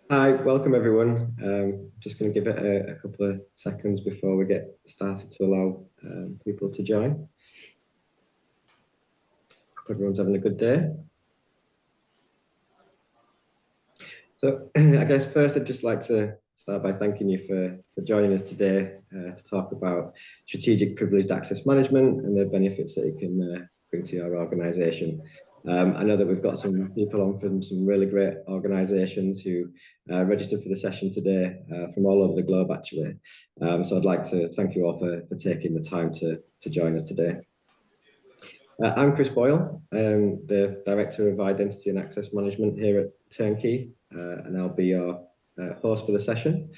Hi, welcome everyone. Just going to give it a couple of seconds before we get started to allow people to join. Hope everyone's having a good day. So I guess first I'd just like to start by thanking you for joining us today to talk about strategic privileged access management and the benefits that it can bring to your organisation. I know that we've got some people on from some really great organisations who registered for the session today from all over the globe, actually. So I'd like to thank you all for taking the time to join us today. I'm Chris Boyle, the Director of Identity and Access Management here at Turnkey, and I'll be your host for the session.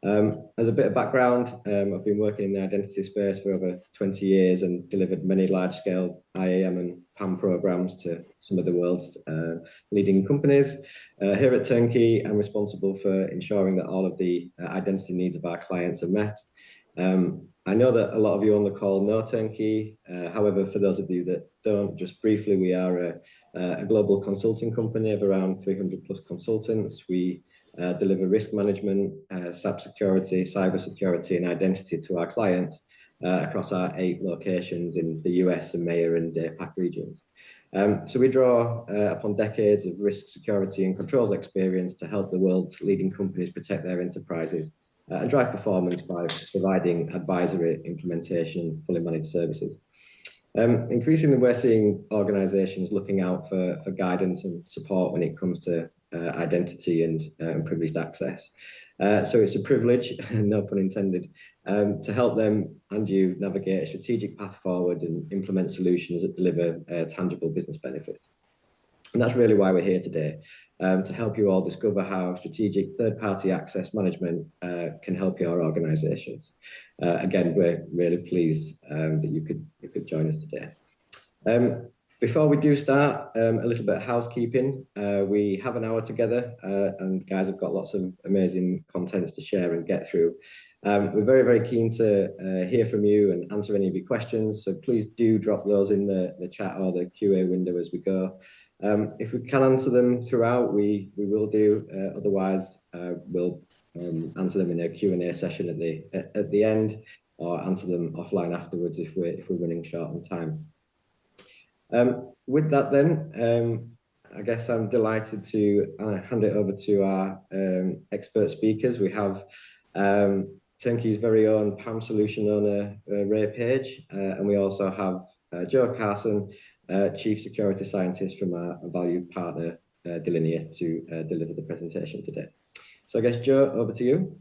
As a bit of background, I've been working in the identity space for over 20 years and delivered many large-scale IAM and PAM programs to some of the world's leading companies. Here at Turnkey, I'm responsible for ensuring that all of the identity needs of our clients are met. I know that a lot of you on the call know Turnkey. However, for those of you that don't, just briefly, we are a global consulting company of around 300 plus consultants. We deliver risk management, SAP security, cyber security, and identity to our clients across our 8 locations in the US, EMEA, and APAC regions. So we draw upon decades of risk, security, and controls experience to help the world's leading companies protect their enterprises and drive performance by providing advisory, implementation, fully managed services. Increasingly, we're seeing organizations looking out for guidance and support when it comes to identity and privileged access. So it's a privilege, no pun intended, to help them and you navigate a strategic path forward and implement solutions that deliver tangible business benefits. And that's really why we're here today, to help you all discover how strategic third-party access management can help your organizations. Again, we're really pleased that you could join us today. Before we do start, a little bit of housekeeping. We have an hour together, and guys have got lots of amazing contents to share and get through. We're very, very keen to hear from you and answer any of your questions, so please do drop those in the chat or the QA window as we go. If we can answer them throughout, we will do. Otherwise, we'll answer them in a Q&A session at the end, or answer them offline afterwards if we're running short on time. With that, then, I guess I'm delighted to hand it over to our expert speakers. We have Turnkey's very own PAM solution owner, Ray Page, and we also have Joe Carson, Chief Security Scientist from our valued partner, Delinea, to deliver the presentation today. So I guess, Joe, over to you.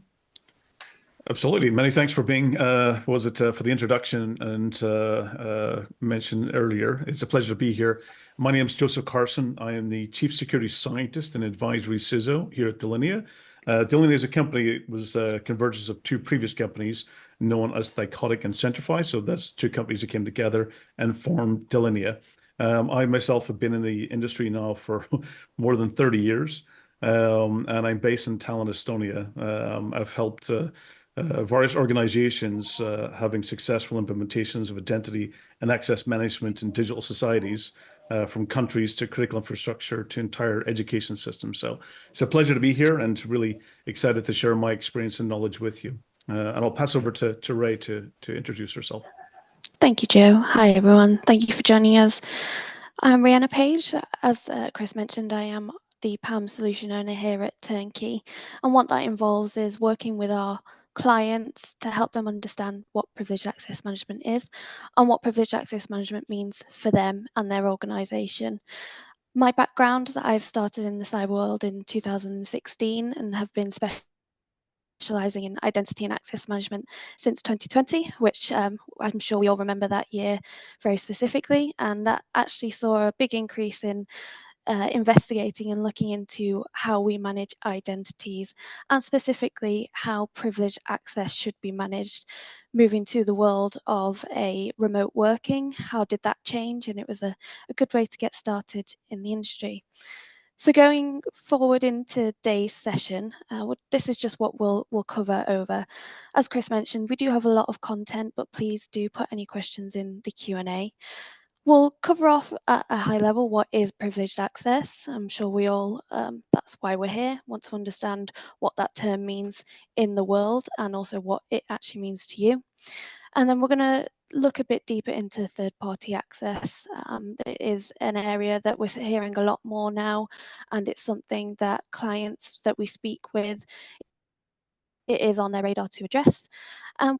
Absolutely. Many thanks for being, for the introduction and mentioned earlier. It's a pleasure to be here. My name is Joseph Carson. I am the Chief Security Scientist and Advisory CISO here at Delinea. Delinea is a company. It was a convergence of 2 previous companies known as Thycotic and Centrify. So that's 2 companies that came together and formed Delinea. I myself have been in the industry now for more than 30 years, and I'm based in Tallinn, Estonia. I've helped various organizations having successful implementations of identity and access management in digital societies, from countries to critical infrastructure to entire education systems. So it's a pleasure to be here and really excited to share my experience and knowledge with you. And I'll pass over to Ray to introduce herself. Thank you, Joe. Hi, everyone. Thank you for joining us. I'm Rihanna Page. As Chris mentioned, I am the PAM solution owner here at Turnkey. And what that involves is working with our clients to help them understand what privileged access management is and what privileged access management means for them and their organization. My background is that I've started in the cyber world in 2016 and have been specializing in identity and access management since 2020, which I'm sure we all remember that year very specifically. And that actually saw a big increase in investigating and looking into how we manage identities and specifically how privileged access should be managed. Moving to the world of a remote working, how did that change? And it was a good way to get started in the industry. So going forward into today's session, this is just what we'll cover over. As Chris mentioned, we do have a lot of content, but please do put any questions in the Q&A. We'll cover off at a high level what is privileged access. I'm sure we all, that's why we're here, want to understand what that term means in the world and also what it actually means to you. And then we're going to look a bit deeper into third-party access. It is an area that we're hearing a lot more now, and it's something that clients that we speak with, it is on their radar to address.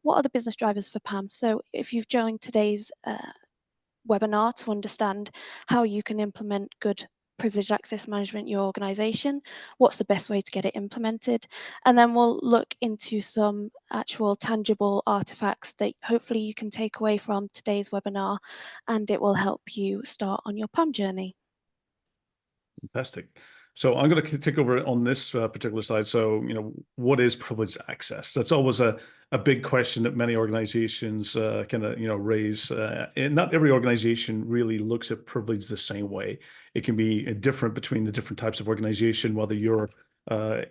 What are the business drivers for PAM? So if you've joined today's webinar to understand how you can implement good privileged access management in your organization, what's the best way to get it implemented, and then we'll look into some actual tangible artifacts that hopefully you can take away from today's webinar, and it will help you start on your PAM journey. Fantastic. So I'm going to take over on this particular slide. So, what is privileged access? That's always a big question that many organizations kind of, raise. And not every organization really looks at privilege the same way. It can be different between the different types of organization, whether you're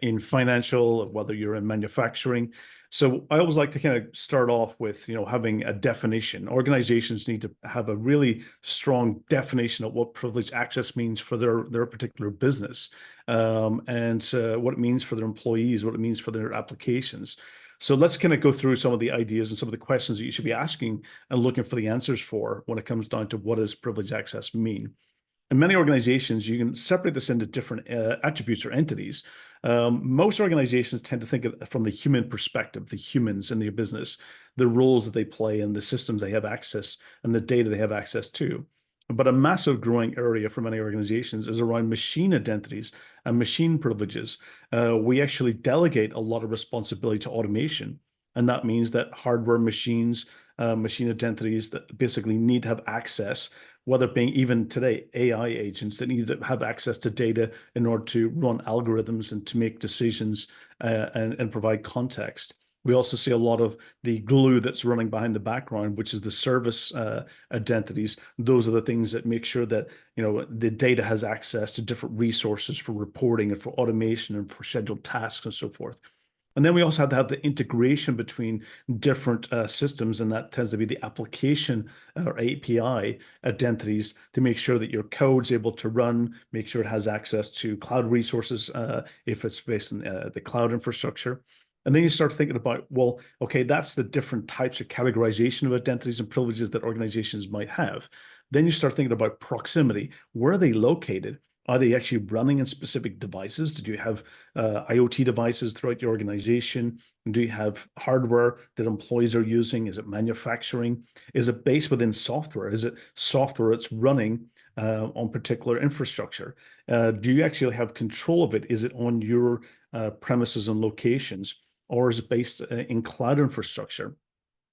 in financial, whether you're in manufacturing. So I always like to kind of start off with, having a definition. Organizations need to have a really strong definition of what privileged access means for their particular business, and what it means for their employees, what it means for their applications. So let's kind of go through some of the ideas and some of the questions that you should be asking and looking for the answers for when it comes down to what does privileged access mean. In many organizations, you can separate this into different attributes or entities. Most organizations tend to think of it from the human perspective, the humans in their business, the roles that they play and the systems they have access and the data they have access to. But a massive growing area for many organizations is around machine identities and machine privileges. We actually delegate a lot of responsibility to automation. And that means that hardware machines, machine identities that basically need to have access, whether it being even today AI agents that need to have access to data in order to run algorithms and to make decisions and provide context. We also see a lot of the glue that's running behind the background, which is the service identities. Those are the things that make sure that the data has access to different resources for reporting and for automation and for scheduled tasks and so forth. And then we also have to have the integration between different systems, and that tends to be the application or API identities to make sure that your code's able to run, make sure it has access to cloud resources if it's based in the cloud infrastructure. And then you start thinking about, well, okay, that's the different types of categorization of identities and privileges that organizations might have. Then you start thinking about proximity. Where are they located? Are they actually running in specific devices? Do you have IoT devices throughout your organization? Do you have hardware that employees are using? Is it manufacturing? Is it based within software? Is it software that's running on particular infrastructure? Do you actually have control of it? Is it on your premises and locations? Or is it based in cloud infrastructure?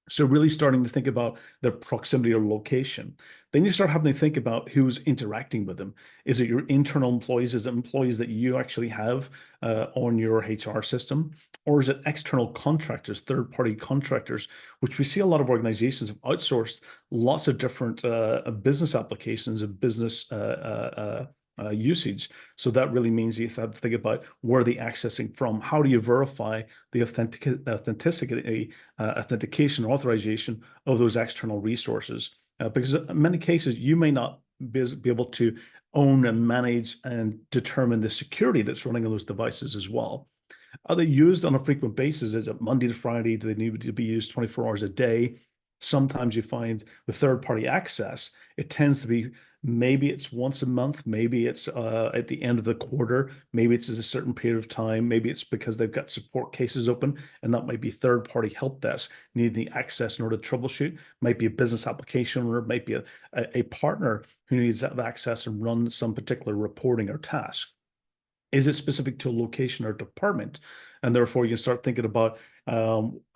So really starting to think about the proximity or location. Then you start having to think about who's interacting with them. Is it your internal employees? Is it employees that you actually have on your HR system? Or is it external contractors, third-party contractors, which we see a lot of organizations have outsourced lots of different business applications and business usage. So that really means you have to think about where are they accessing from? How do you verify the authentication or authorization of those external resources? Because in many cases, you may not be able to own and manage and determine the security that's running on those devices as well. Are they used on a frequent basis? Is it Monday to Friday? Do they need to be used 24 hours a day? Sometimes you find with third-party access, it tends to be maybe it's once a month, maybe it's at the end of the quarter, maybe it's a certain period of time, maybe it's because they've got support cases open, and that might be third-party help desk needing the access in order to troubleshoot. Might be a business application, or it might be a partner who needs that access and run some particular reporting or task. Is it specific to a location or department? And therefore, you can start thinking about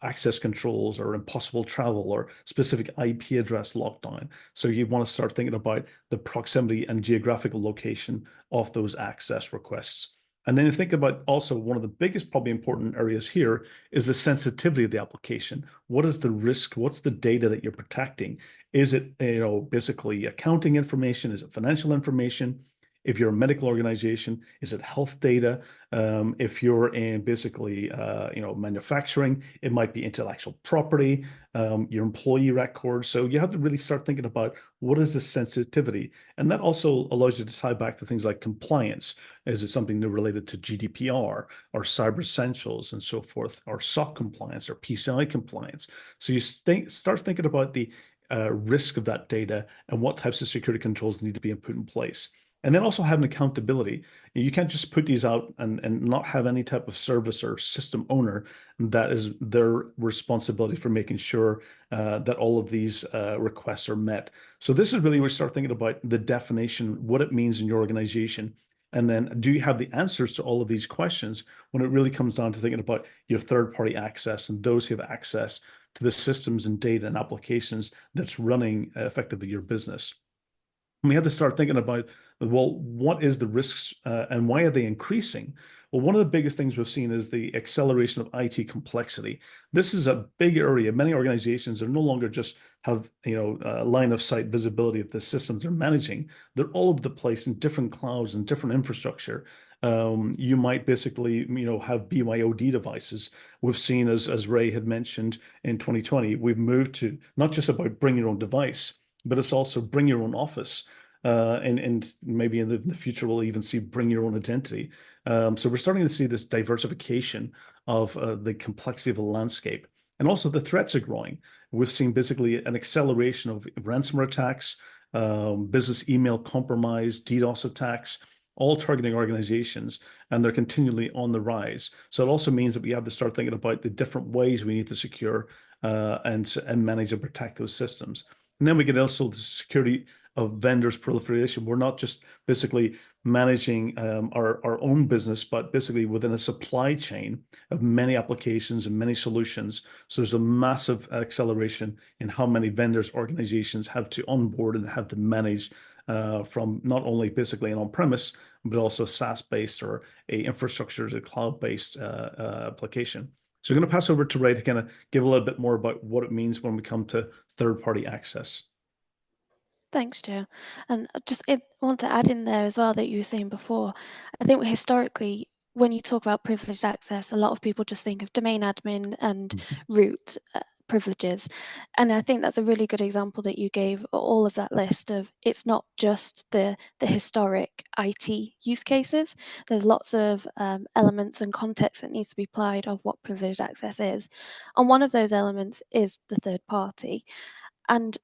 access controls or impossible travel or specific IP address lockdown. So you want to start thinking about the proximity and geographical location of those access requests. And then you think about also one of the biggest, probably important areas here is the sensitivity of the application. What is the risk? What's the data that you're protecting? Is it, basically accounting information? Is it financial information? If you're a medical organization, is it health data? If you're in basically, manufacturing, it might be intellectual property, your employee records. So you have to really start thinking about what is the sensitivity, and that also allows you to tie back to things like compliance. Is it something related to GDPR or Cyber Essentials and so forth, or SOC compliance or PCI compliance? So you start thinking about the risk of that data and what types of security controls need to be put in place. And then also having accountability. You can't just put these out and not have any type of service or system owner that is their responsibility for making sure that all of these requests are met. So this is really where we start thinking about the definition, what it means in your organization. And then do you have the answers to all of these questions when it really comes down to thinking about your third-party access and those who have access to the systems and data and applications that's running effectively your business. We have to start thinking about, well, what is the risks and why are they increasing? Well, one of the biggest things we've seen is the acceleration of IT complexity. This is a big area. Many organizations are no longer just have line of sight visibility of the systems they're managing. They're all over the place in different clouds and different infrastructure. You might basically have BYOD devices. We've seen, as Ray had mentioned in 2020, we've moved to not just about bring your own device, but it's also bring your own office. And maybe in the future, we'll even see bring your own identity. So we're starting to see this diversification of the complexity of the landscape. And also the threats are growing. We've seen basically an acceleration of ransomware attacks, business email compromise, DDoS attacks, all targeting organizations, and they're continually on the rise. So it also means that we have to start thinking about the different ways we need to secure and manage and protect those systems. And then we get also the security of vendors proliferation. We're not just basically managing our own business, but basically within a supply chain of many applications and many solutions. So there's a massive acceleration in how many vendors organizations have to onboard and have to manage from not only basically an on-premise, but also SaaS-based or a infrastructure as a cloud-based application. So I'm going to pass over to Ray to kind of give a little bit more about what it means when we come to third-party access. Thanks, Joe. And I want to add in there as well that you were saying before. I think historically, when you talk about privileged access, a lot of people just think of domain admin and root privileges. And I think that's a really good example that you gave, all of that list of it's not just the historic IT use cases. There's lots of elements and context that needs to be applied of what privileged access is. And one of those elements is the third party. And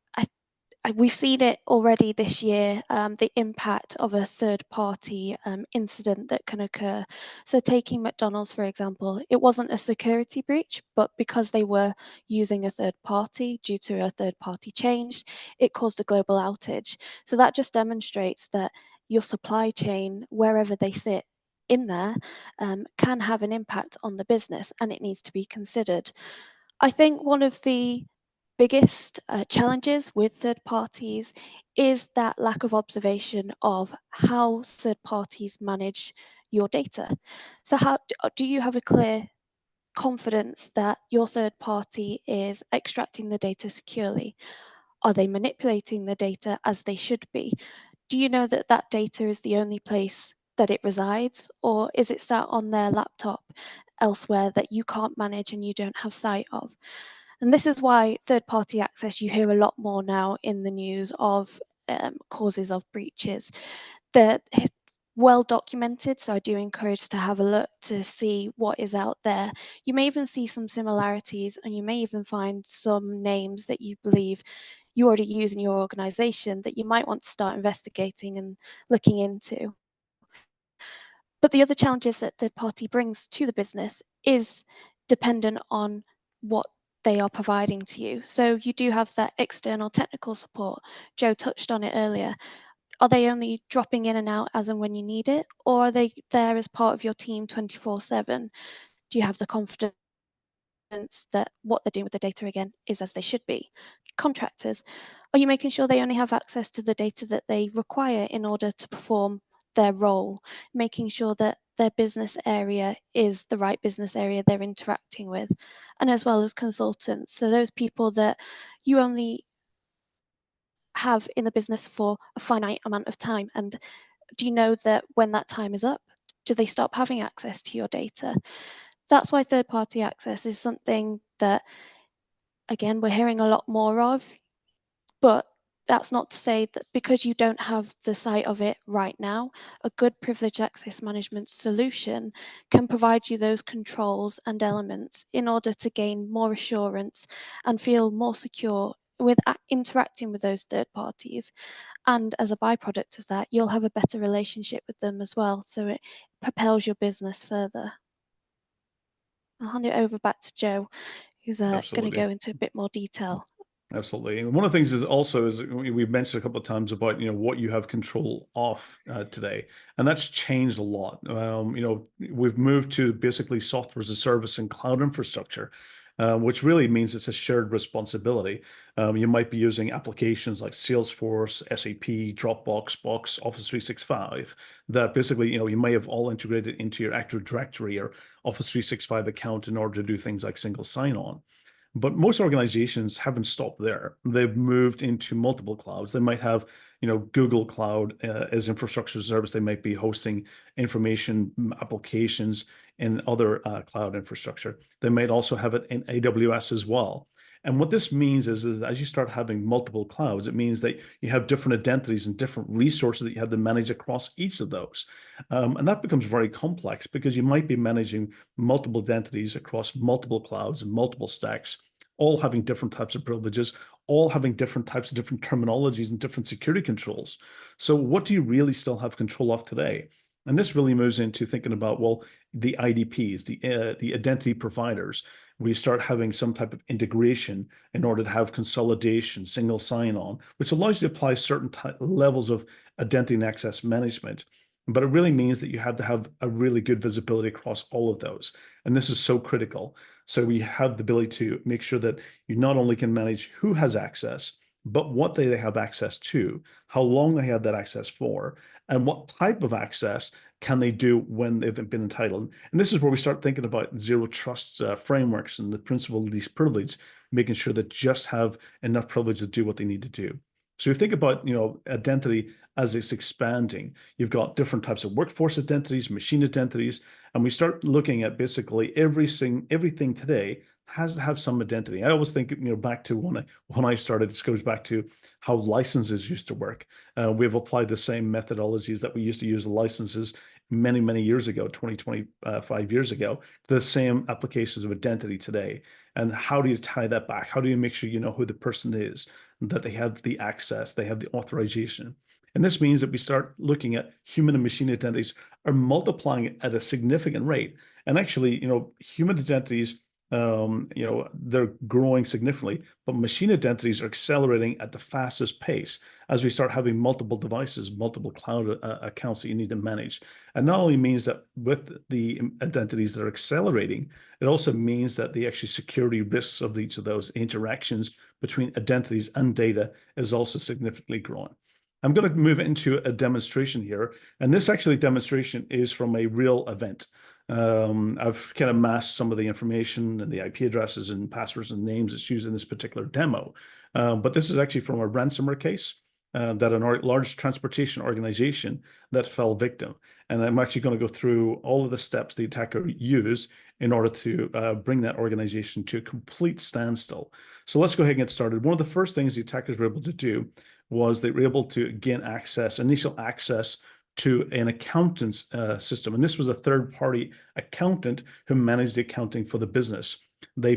we've seen it already this year, the impact of a third-party incident that can occur. So taking McDonald's, for example, it wasn't a security breach, but because they were using a third party due to a third-party change, it caused a global outage. So that just demonstrates that your supply chain, wherever they sit in there, can have an impact on the business, and it needs to be considered. I think one of the biggest challenges with third parties is that lack of observation of how third parties manage your data. So how do you have a clear confidence that your third party is extracting the data securely? Are they manipulating the data as they should be? Do you know that that data is the only place that it resides, or is it sat on their laptop elsewhere that you can't manage and you don't have sight of? And this is why third-party access, you hear a lot more now in the news of causes of breaches. They're well documented, so I do encourage to have a look to see what is out there. You may even see some similarities, and you may even find some names that you believe you already use in your organization that you might want to start investigating and looking into. But the other challenges that third party brings to the business is dependent on what they are providing to you. So you do have that external technical support. Joe touched on it earlier. Are they only dropping in and out as and when you need it? Or are they there as part of your team 24/7? Do you have the confidence that what they're doing with the data again is as they should be? Contractors, are you making sure they only have access to the data that they require in order to perform their role, making sure that their business area is the right business area they're interacting with, and as well as consultants, so those people that you only have in the business for a finite amount of time, and do you know that when that time is up, do they stop having access to your data? That's why third-party access is something that, again, we're hearing a lot more of, but that's not to say that because you don't have the sight of it right now, a good privileged access management solution can provide you those controls and elements in order to gain more assurance and feel more secure with interacting with those third parties. And as a byproduct of that, you'll have a better relationship with them as well. So it propels your business further. I'll hand it over back to Joe, who's going to go into a bit more detail. Absolutely. And one of the things is also is we've mentioned a couple of times about, what you have control of today, and that's changed a lot. We've moved to basically software as a service and cloud infrastructure, which really means it's a shared responsibility. You might be using applications like Salesforce, SAP, Dropbox, Box, Office 365 that basically, you may have all integrated into your Active Directory or Office 365 account in order to do things like single sign-on. But most organizations haven't stopped there. They've moved into multiple clouds. They might have, Google Cloud as infrastructure service. They might be hosting information applications in other cloud infrastructure. They might also have it in AWS as well. And what this means is as you start having multiple clouds, it means that you have different identities and different resources that you have to manage across each of those. And that becomes very complex because you might be managing multiple identities across multiple clouds and multiple stacks, all having different types of privileges, all having different types of different terminologies and different security controls. So what do you really still have control of today? And this really moves into thinking about, well, the IDPs, the identity providers. We start having some type of integration in order to have consolidation, single sign-on, which allows you to apply certain levels of identity and access management. But it really means that you have to have a really good visibility across all of those. And this is so critical. So we have the ability to make sure that you not only can manage who has access, but what they have access to, how long they have that access for, and what type of access can they do when they've been entitled. And this is where we start thinking about zero trust frameworks and the principle of least privilege, making sure that just have enough privilege to do what they need to do. So you think about, identity as it's expanding. You've got different types of workforce identities, machine identities, and we start looking at basically everything today has to have some identity. I always think, back to when I started, this goes back to how licenses used to work. We've applied the same methodologies that we used to use the licenses many, many years ago, 25 years ago, the same applications of identity today. And how do you tie that back? How do you make sure you know who the person is, that they have the access, they have the authorization? And this means that we start looking at human and machine identities are multiplying at a significant rate. And actually, human identities, they're growing significantly, but machine identities are accelerating at the fastest pace as we start having multiple devices, multiple cloud accounts that you need to manage. And not only means that with the identities that are accelerating, it also means that the actual security risks of each of those interactions between identities and data is also significantly growing. I'm going to move into a demonstration here, and this actually demonstration is from a real event. I've kind of masked some of the information and the IP addresses and passwords and names that's used in this particular demo. But this is actually from a ransomware case that a large transportation organization that fell victim. And I'm actually going to go through all of the steps the attacker used in order to bring that organization to a complete standstill. So let's go ahead and get started. One of the first things the attackers were able to do was they were able to gain initial access to an accountant's system. And this was a third-party accountant who managed the accounting for the business. The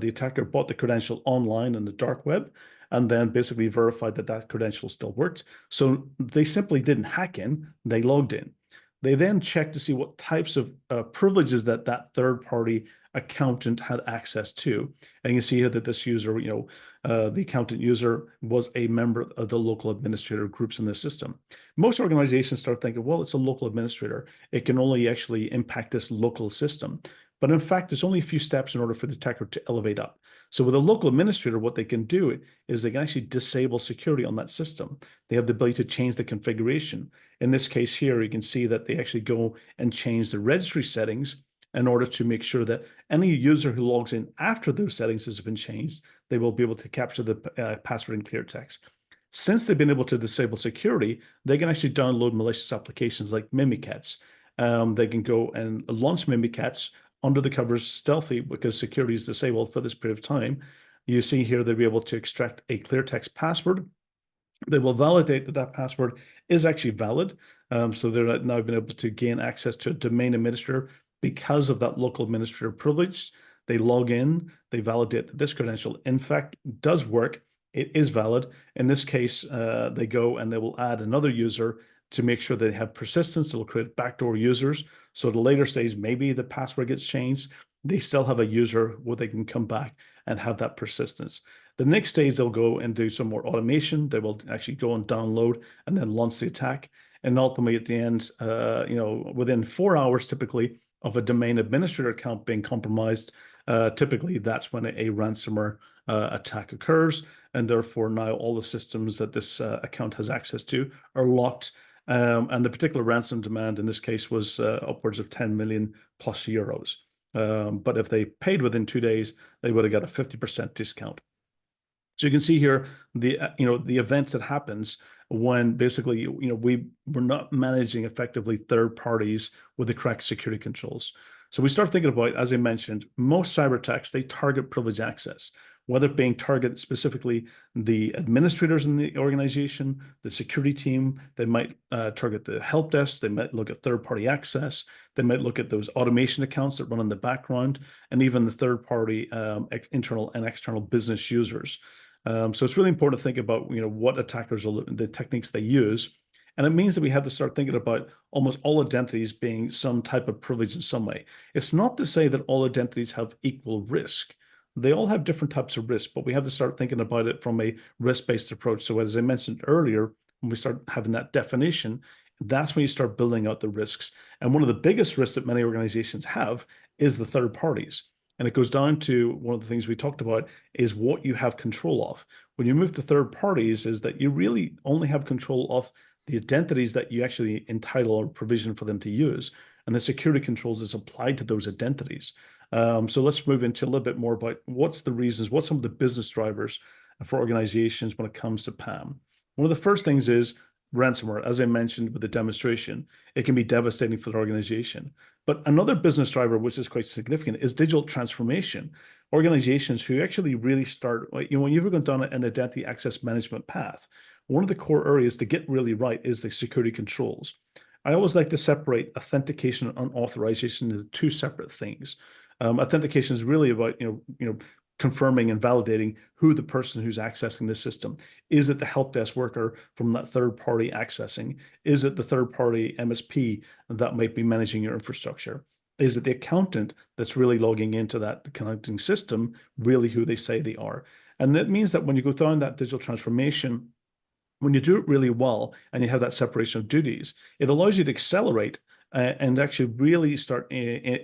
attacker bought the credential online on the dark web and then basically verified that credential still worked. So they simply didn't hack in, they logged in. They then checked to see what types of privileges that third-party accountant had access to. And you can see here that this user, the accountant user was a member of the local administrator groups in the system. Most organizations start thinking, well, it's a local administrator. It can only actually impact this local system. But in fact, there's only a few steps in order for the attacker to elevate up. So with a local administrator, what they can do is they can actually disable security on that system. They have the ability to change the configuration. In this case here, you can see that they actually go and change the registry settings in order to make sure that any user who logs in after those settings has been changed, they will be able to capture the password in clear text. Since they've been able to disable security, they can actually download malicious applications like Mimikatz. They can go and launch Mimikatz under the covers stealthy because security is disabled for this period of time. You see here they'll be able to extract a clear text password. They will validate that that password is actually valid. So they're now been able to gain access to a domain administrator because of that local administrator privilege. They log in, they validate that this credential, in fact, does work. It is valid. In this case, they go and they will add another user to make sure they have persistence. They'll create backdoor users. So at a later stage, maybe the password gets changed. They still have a user where they can come back and have that persistence. The next stage, they'll go and do some more automation. They will actually go and download and then launch the attack. And ultimately at the end, within 4 hours typically of a domain administrator account being compromised, typically that's when a ransomware attack occurs. And therefore now all the systems that this account has access to are locked. And the particular ransom demand in this case was upwards of 10 million plus euros. But if they paid within 2 days, they would have got a 50% discount. So you can see here the events that happens when basically we're not managing effectively third parties with the correct security controls. So we start thinking about, as I mentioned, most cyber attacks, they target privileged access, whether it being target specifically the administrators in the organization, the security team. They might target the help desk. They might look at third-party access. They might look at those automation accounts that run in the background, and even the third-party internal and external business users. So it's really important to think about what attackers are, the techniques they use. And it means that we have to start thinking about almost all identities being some type of privilege in some way. It's not to say that all identities have equal risk. They all have different types of risk, but we have to start thinking about it from a risk-based approach. So as I mentioned earlier, when we start having that definition, that's when you start building out the risks. And one of the biggest risks that many organizations have is the third parties. And it goes down to one of the things we talked about is what you have control of. When you move to third parties is that you really only have control of the identities that you actually entitle or provision for them to use. And the security controls is applied to those identities. So let's move into a little bit more about what's the reasons, what's some of the business drivers for organizations when it comes to PAM. One of the first things is ransomware. As I mentioned with the demonstration, it can be devastating for the organization. But another business driver, which is quite significant, is digital transformation. Organizations who actually really start, when you've gone down an identity access management path, one of the core areas to get really right is the security controls. I always like to separate authentication and authorization into two separate things. Authentication is really about confirming and validating who the person who's accessing the system. Is it the help desk worker from that third party accessing? Is it the third party MSP that might be managing your infrastructure? Is it the accountant that's really logging into that accounting system, really who they say they are? And that means that when you go down that digital transformation, when you do it really well and you have that separation of duties, it allows you to accelerate and actually really start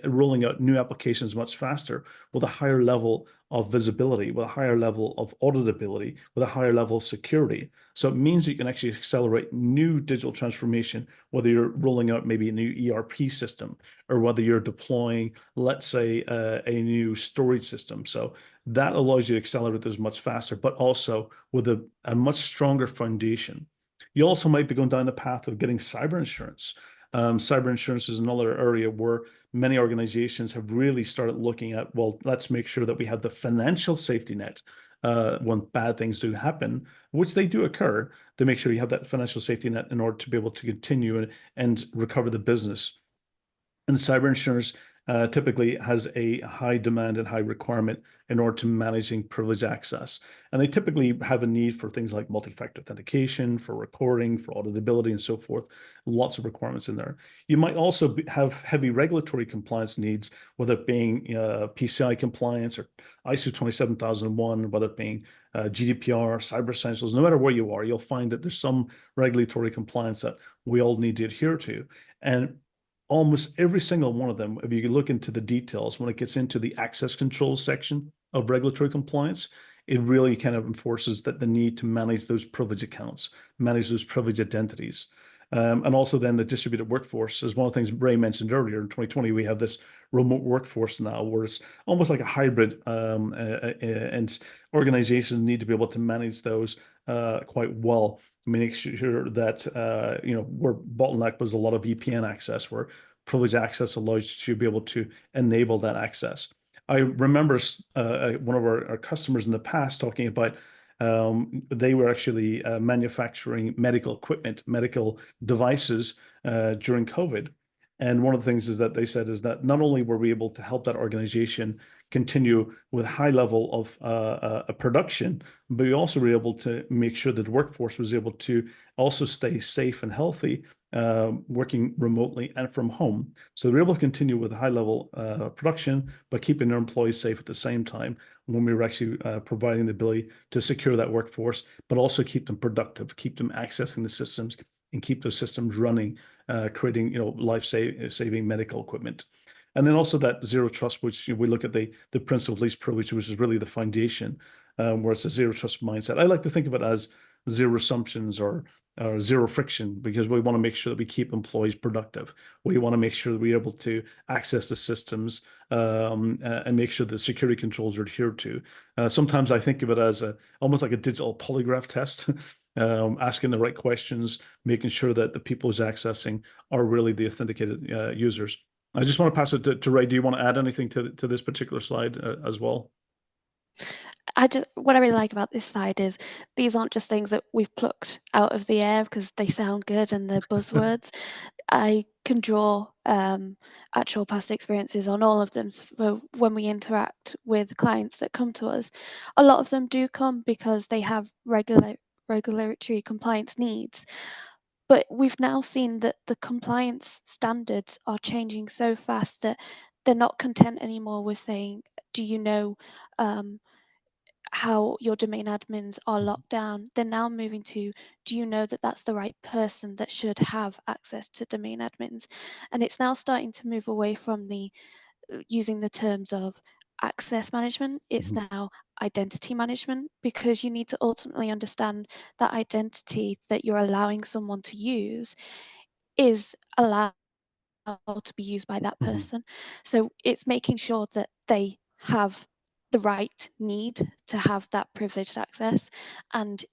rolling out new applications much faster with a higher level of visibility, with a higher level of auditability, with a higher level of security. So it means that you can actually accelerate new digital transformation, whether you're rolling out maybe a new ERP system or whether you're deploying, let's say, a new storage system. So that allows you to accelerate those much faster, but also with a much stronger foundation. You also might be going down the path of getting cyber insurance. Cyber insurance is another area where many organizations have really started looking at, well, let's make sure that we have the financial safety net when bad things do happen, which they do occur, to make sure you have that financial safety net in order to be able to continue and recover the business. And cyber insurance typically has a high demand and high requirement in order to managing privileged access. And they typically have a need for things like multi-factor authentication, for recording, for auditability, and so forth. Lots of requirements in there. You might also have heavy regulatory compliance needs, whether it being PCI compliance or ISO 27001, whether it being GDPR, Cyber Essentials. No matter where you are, you'll find that there's some regulatory compliance that we all need to adhere to. And almost every single one of them, if you look into the details, when it gets into the access control section of regulatory compliance, it really kind of enforces that the need to manage those privileged accounts, manage those privileged identities. And also then the distributed workforce is one of the things Ray mentioned earlier. In 2020, we have this remote workforce now where it's almost like a hybrid, and organizations need to be able to manage those quite well. Make sure that where bottleneck was a lot of VPN access, where privileged access allows you to be able to enable that access. I remember one of our customers in the past talking about they were actually manufacturing medical equipment, medical devices during COVID. And one of the things is that they said is that not only were we able to help that organization continue with high level of production, but we also were able to make sure that the workforce was able to also stay safe and healthy, working remotely and from home. So they were able to continue with high level production, but keeping their employees safe at the same time when we were actually providing the ability to secure that workforce, but also keep them productive, keep them accessing the systems, and keep those systems running, creating life-saving medical equipment. And then also that zero trust, which we look at the principle of least privilege, which is really the foundation, where it's a zero trust mindset. I like to think of it as zero assumptions or zero friction, because we want to make sure that we keep employees productive. We want to make sure that we're able to access the systems and make sure that security controls are adhered to. Sometimes I think of it as almost like a digital polygraph test, asking the right questions, making sure that the people who's accessing are really the authenticated users. I just want to pass it to Ray. Do you want to add anything to this particular slide as well? What I really like about this slide is these aren't just things that we've plucked out of the air because they sound good and they're buzzwords. I can draw actual past experiences on all of them. So when we interact with clients that come to us, a lot of them do come because they have regulatory compliance needs. But we've now seen that the compliance standards are changing so fast that they're not content anymore with saying, do you know how your domain admins are locked down? They're now moving to, do you know that that's the right person that should have access to domain admins? And it's now starting to move away from the using the terms of access management. It's now identity management, because you need to ultimately understand that identity that you're allowing someone to use is allowed to be used by that person. So it's making sure that they have the right need to have that privileged access. And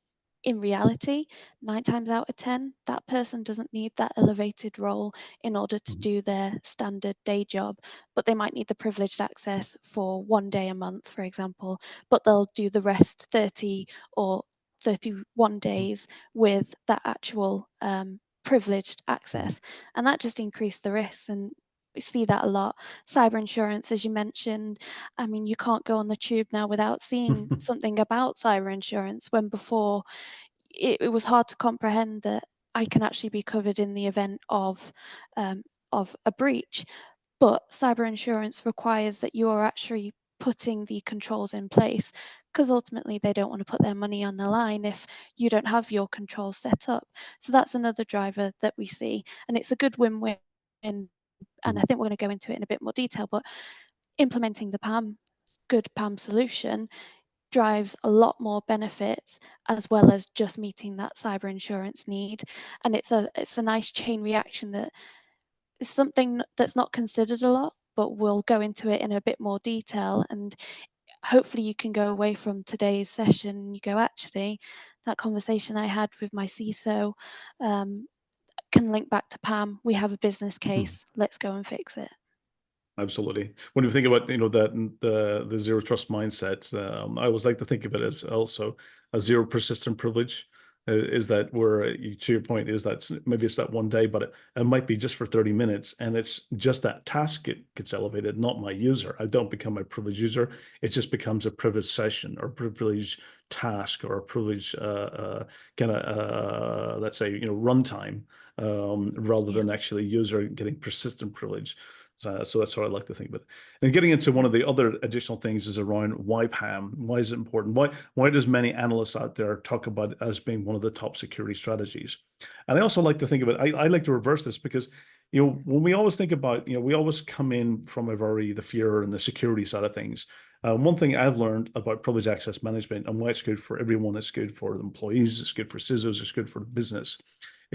in reality, 9 times out of 10, that person doesn't need that elevated role in order to do their standard day job, but they might need the privileged access for 1 day a month, for example, but they'll do the rest 30 or 31 days with that actual privileged access, and that just increased the risks. And we see that a lot. Cyber insurance, as you mentioned, I mean, you can't go on the tube now without seeing something about cyber insurance, when before it was hard to comprehend that I can actually be covered in the event of a breach. But cyber insurance requires that you are actually putting the controls in place, because ultimately they don't want to put their money on the line if you don't have your controls set up. So that's another driver that we see, and it's a good win-win. And I think we're going to go into it in a bit more detail, but implementing the good PAM solution drives a lot more benefits, as well as just meeting that cyber insurance need. And it's a nice chain reaction that is something that's not considered a lot, but we'll go into it in a bit more detail. And hopefully you can go away from today's session and you go, actually, that conversation I had with my CISO can link back to PAM. We have a business case. Let's go and fix it. Absolutely. When you think about the zero trust mindset, I always like to think of it as also a zero persistent privilege. Is that where, to your point, is that maybe it's that 1 day, but it might be just for 30 minutes, and it's just that task gets elevated, not my user. I don't become a privileged user. It just becomes a privileged session or privileged task or a privileged kind of let's say runtime, rather than actually user getting persistent privilege. So that's what I like to think about. And getting into one of the other additional things is around why PAM. Why is it important? Why does many analysts out there talk about it as being one of the top security strategies? And I also like to think of it, I like to reverse this, because when we always think about, we always come in from the fear and the security side of things. One thing I've learned about privileged access management and why it's good for everyone, it's good for the employees, it's good for CISOs, it's good for the business,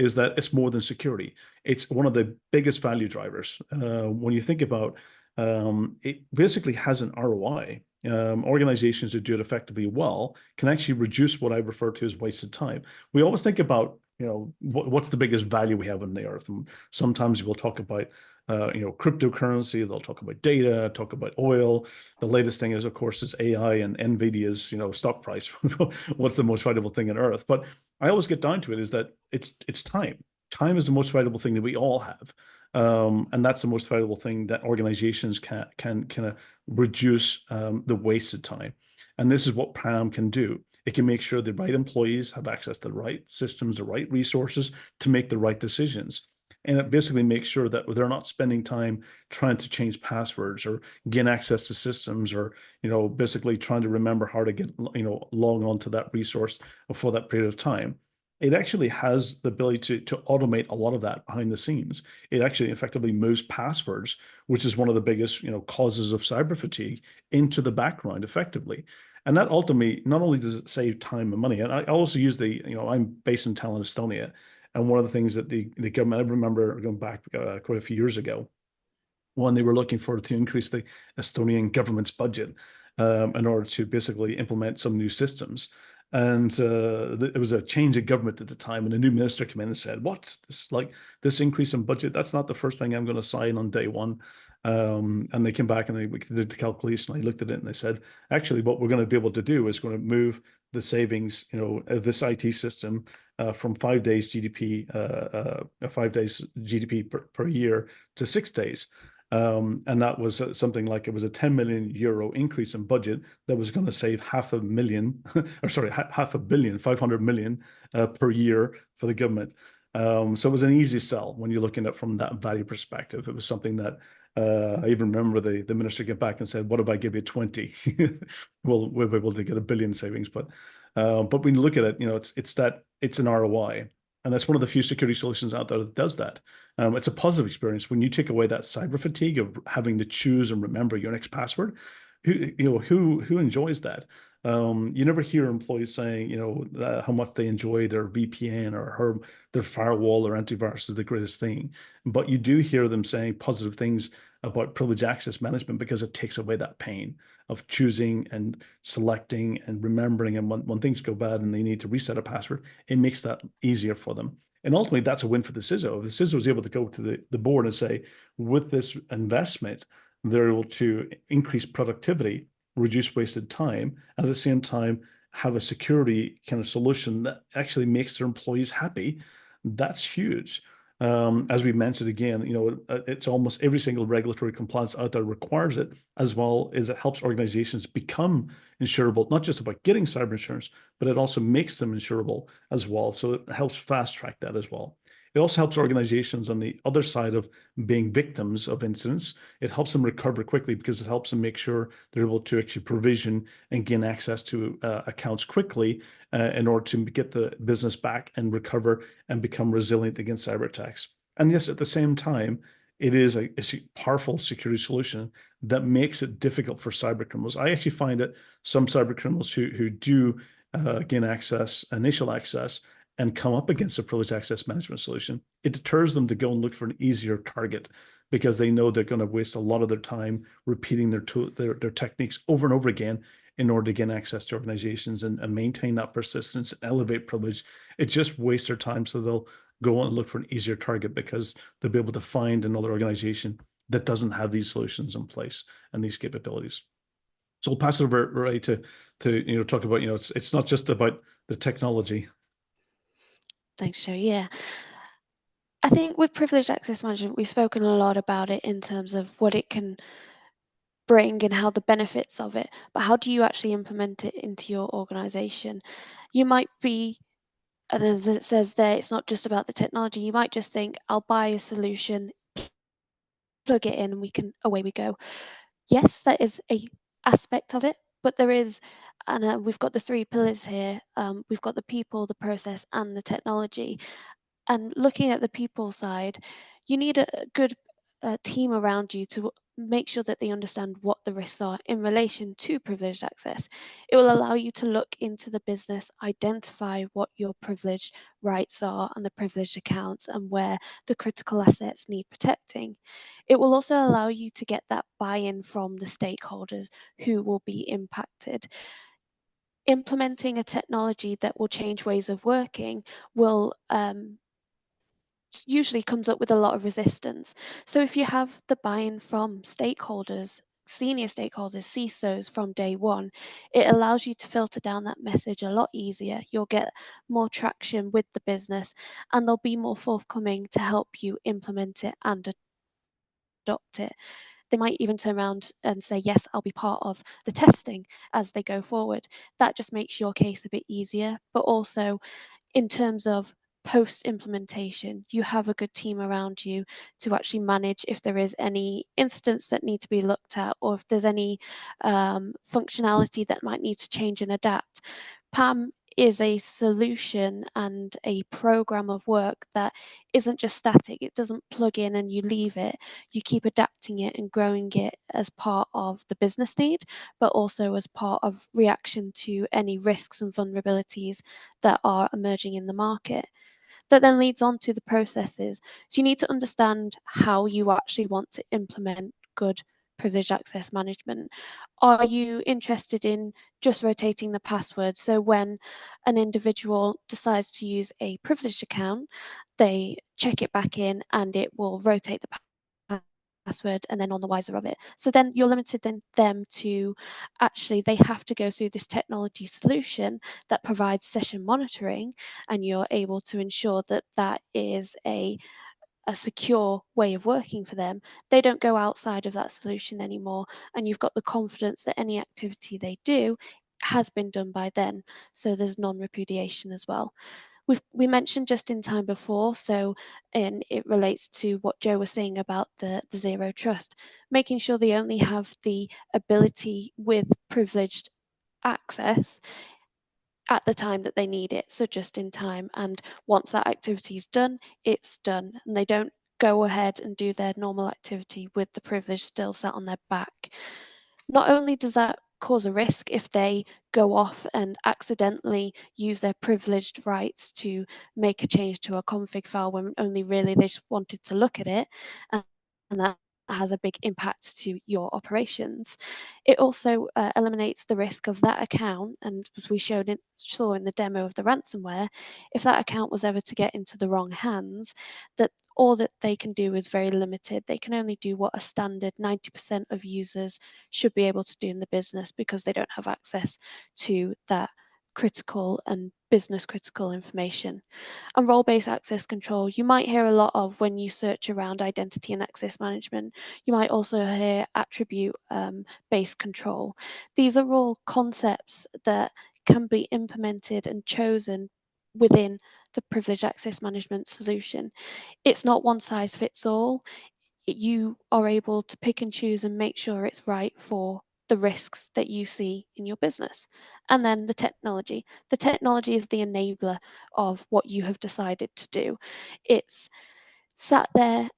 is that it's more than security. It's one of the biggest value drivers. When you think about it basically has an ROI. Organizations who do it effectively well can actually reduce what I refer to as wasted time. We always think about, what's the biggest value we have on the earth? And sometimes we'll talk about, cryptocurrency, they'll talk about data, talk about oil. The latest thing is, of course, is AI and NVIDIA's, stock price. What's the most valuable thing on earth? But I always get down to it is that it's time. Time is the most valuable thing that we all have. And that's the most valuable thing that organizations can kind of reduce the wasted time. And this is what PAM can do. It can make sure the right employees have access to the right systems, the right resources to make the right decisions. And it basically makes sure that they're not spending time trying to change passwords or gain access to systems or, basically trying to remember how to get, log on to that resource for that period of time. It actually has the ability to automate a lot of that behind the scenes. It actually effectively moves passwords, which is one of the biggest, causes of cyber fatigue, into the background effectively. And that ultimately, not only does it save time and money, and I also use I'm based in Tallinn, Estonia. And one of the things that the government, I remember going back quite a few years ago, when they were looking to increase the Estonian government's budget in order to basically implement some new systems. And it was a change of government at the time, and a new minister came in and said, "What? This increase in budget? That's not the first thing I'm going to sign on day one." And they came back and they did the calculation. I looked at it and they said, "Actually, what we're going to be able to do is going to move the savings, of this IT system from 5 days GDP, 5 days GDP per year to 6 days." And that was something like, it was a 10 million euro increase in budget that was going to save $500 million, 500 million per year for the government. So it was an easy sell when you're looking at it from that value perspective. It was something that I even remember the minister get back and said, "What if I give you 20? We'll be able to get $1 billion savings." But when you look at it, it's an ROI. And that's one of the few security solutions out there that does that. It's a positive experience when you take away that cyber fatigue of having to choose and remember your next password. Who enjoys that? You never hear employees saying, how much they enjoy their VPN or their firewall or antivirus is the greatest thing. But you do hear them saying positive things about privileged access management because it takes away that pain of choosing and selecting and remembering. And when things go bad and they need to reset a password, it makes that easier for them. And ultimately, that's a win for the CISO. If the CISO is able to go to the board and say, with this investment, they're able to increase productivity, reduce wasted time, and at the same time, have a security kind of solution that actually makes their employees happy, that's huge. As we mentioned again, it's almost every single regulatory compliance out there requires it, as well as it helps organizations become insurable, not just about getting cyber insurance, but it also makes them insurable as well. So it helps fast track that as well. It also helps organizations on the other side of being victims of incidents. It helps them recover quickly because it helps them make sure they're able to actually provision and gain access to accounts quickly in order to get the business back and recover and become resilient against cyber attacks. And yes, at the same time, it is a powerful security solution that makes it difficult for cyber criminals. I actually find that some cyber criminals who do gain access, initial access, and come up against a privileged access management solution, it deters them to go and look for an easier target because they know they're going to waste a lot of their time repeating their techniques over and over again in order to gain access to organizations and maintain that persistence and elevate privilege. It just wastes their time, so they'll go on and look for an easier target because they'll be able to find another organization that doesn't have these solutions in place and these capabilities. So we'll pass it over Ray to talk about, it's not just about the technology. Thanks, Joe. Yeah. I think with privileged access management, we've spoken a lot about it in terms of what it can bring and how the benefits of it, but how do you actually implement it into your organization? You might be, and as it says there, it's not just about the technology. You might just think, I'll buy a solution, plug it in, and away we go. Yes, that is a aspect of it, but there is, and we've got the 3 pillars here. We've got the people, the process, and the technology. And looking at the people side, you need a good team around you to make sure that they understand what the risks are in relation to privileged access. It will allow you to look into the business, identify what your privileged rights are and the privileged accounts and where the critical assets need protecting. It will also allow you to get that buy-in from the stakeholders who will be impacted. Implementing a technology that will change ways of working will usually comes up with a lot of resistance. So if you have the buy-in from stakeholders, senior stakeholders, CISOs from day one, it allows you to filter down that message a lot easier. You'll get more traction with the business and they'll be more forthcoming to help you implement it and adopt it. They might even turn around and say, yes, I'll be part of the testing as they go forward. That just makes your case a bit easier, but also in terms of post-implementation, you have a good team around you to actually manage if there is any incidents that need to be looked at or if there's any functionality that might need to change and adapt. PAM is a solution and a program of work that isn't just static. It doesn't plug in and you leave it. You keep adapting it and growing it as part of the business need, but also as part of reaction to any risks and vulnerabilities that are emerging in the market. That then leads on to the processes. So you need to understand how you actually want to implement good privileged access management. Are you interested in just rotating the password? So when an individual decides to use a privileged account, they check it back in and it will rotate the password and then on the wiser of it. So then you're limited in them to actually, they have to go through this technology solution that provides session monitoring, and you're able to ensure that that is a secure way of working for them. They don't go outside of that solution anymore, and you've got the confidence that any activity they do has been done by then. So there's non-repudiation as well. We mentioned just in time before, so and it relates to what Joe was saying about the zero trust, making sure they only have the ability with privileged access at the time that they need it, so just in time. And once that activity is done, it's done, and they don't go ahead and do their normal activity with the privilege still sat on their back. Not only does that cause a risk if they go off and accidentally use their privileged rights to make a change to a config file when only really they just wanted to look at it, and that has a big impact to your operations. It also eliminates the risk of that account, and as we saw in the demo of the ransomware, if that account was ever to get into the wrong hands, that all that they can do is very limited. They can only do what a standard 90% of users should be able to do in the business because they don't have access to that critical and business critical information. And role-based access control, you might hear a lot of when you search around identity and access management. You might also hear attribute based control. These are all concepts that can be implemented and chosen within the privileged access management solution. It's not one size fits all. You are able to pick and choose and make sure it's right for the risks that you see in your business. And then the technology. The technology is the enabler of what you have decided to do. It's sat there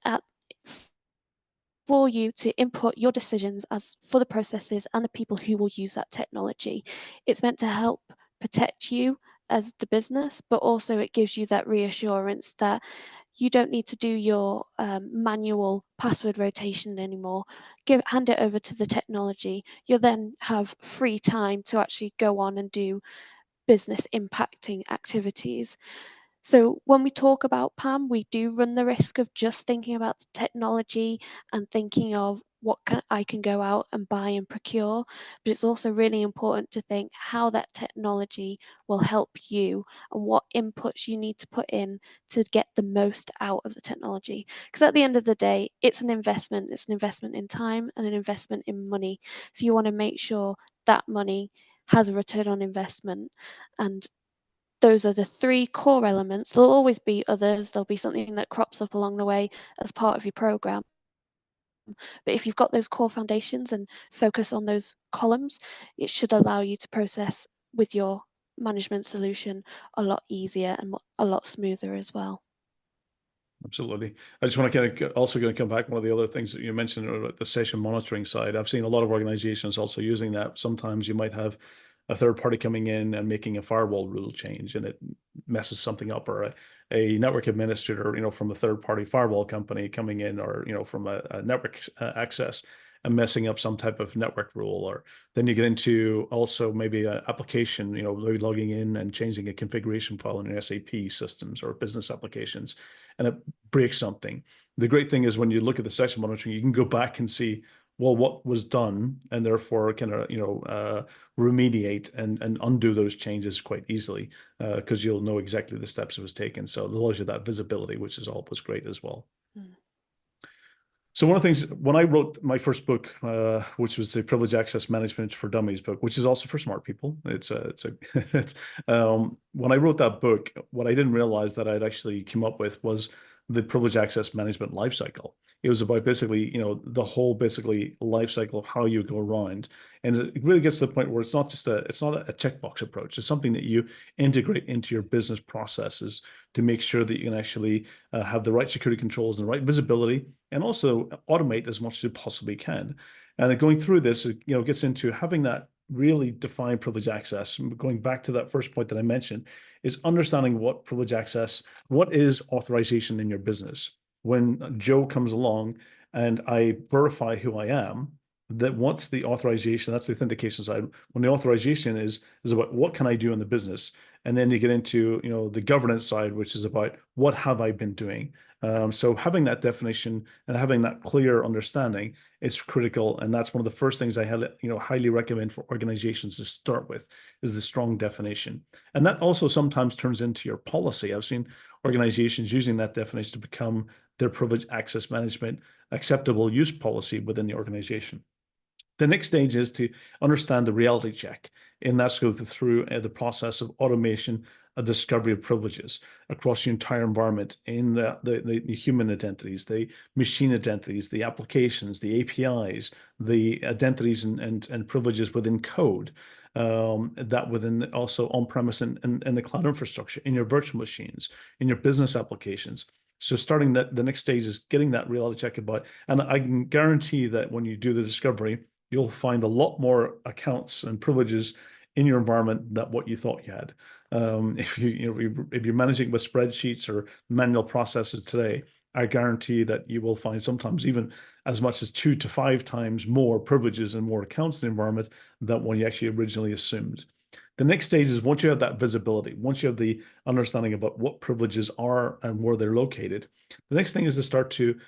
for you to input your decisions as for the processes and the people who will use that technology. It's meant to help protect you as the business, but also it gives you that reassurance that you don't need to do your manual password rotation anymore. Hand it over to the technology. You'll then have free time to actually go on and do business impacting activities. So when we talk about PAM, we do run the risk of just thinking about the technology and thinking of what I can go out and buy and procure, but it's also really important to think how that technology will help you and what inputs you need to put in to get the most out of the technology. Because at the end of the day, it's an investment in time and an investment in money. So you want to make sure that money has a return on investment, and those are the three core elements. There'll always be others. There'll be something that crops up along the way as part of your program. But if you've got those core foundations and focus on those columns, it should allow you to process with your management solution a lot easier and a lot smoother as well. Absolutely. I just want to kind of also going to come back. One of the other things that you mentioned about the session monitoring side, I've seen a lot of organizations also using that. Sometimes you might have a third party coming in and making a firewall rule change, and it messes something up, or a network administrator, from a third party firewall company coming in, or, from a network access and messing up some type of network rule. Or then you get into also maybe an application, maybe logging in and changing a configuration file in your SAP systems or business applications, and it breaks something. The great thing is when you look at the session monitoring, you can go back and see, well, what was done, and therefore kind of, remediate and undo those changes quite easily, because you'll know exactly the steps that was taken. So it allows you that visibility, which is always great as well. Mm. So one of the things, when I wrote my first book, which was the Privileged Access Management for Dummies book, which is also for smart people, when I wrote that book, what I didn't realize that I'd actually come up with was the Privileged Access Management lifecycle. It was about basically, the whole basically lifecycle of how you go around, and it really gets to the point where it's not a checkbox approach. It's something that you integrate into your business processes to make sure that you can actually have the right security controls and the right visibility, and also automate as much as you possibly can. And going through this, it gets into having that really defined privileged access. Going back to that first point that I mentioned, is understanding what privileged access, what is authorization in your business. When Joe comes along and I verify who I am, that what's the authorization, that's the authentication side. When the authorization is about what can I do in the business, and then you get into the governance side, which is about what have I been doing. So having that definition and having that clear understanding is critical, and that's one of the first things I highly recommend for organizations to start with, is the strong definition. And that also sometimes turns into your policy. I've seen organizations using that definition to become their privileged access management acceptable use policy within the organization. The next stage is to understand the reality check, and that's go through the process of automation, a discovery of privileges across the entire environment in the human identities, the machine identities, the applications, the APIs, the identities and privileges within code, that within also on-premise and the cloud infrastructure, in your virtual machines, in your business applications. So starting that, the next stage is getting that reality check about, and I can guarantee that when you do the discovery, you'll find a lot more accounts and privileges in your environment than what you thought you had. If you're managing with spreadsheets or manual processes today, I guarantee that you will find sometimes even as much as 2 to 5 times more privileges and more accounts in the environment than what you actually originally assumed. The next stage is, once you have that visibility, once you have the understanding about what privileges are and where they're located, the next thing is to start to,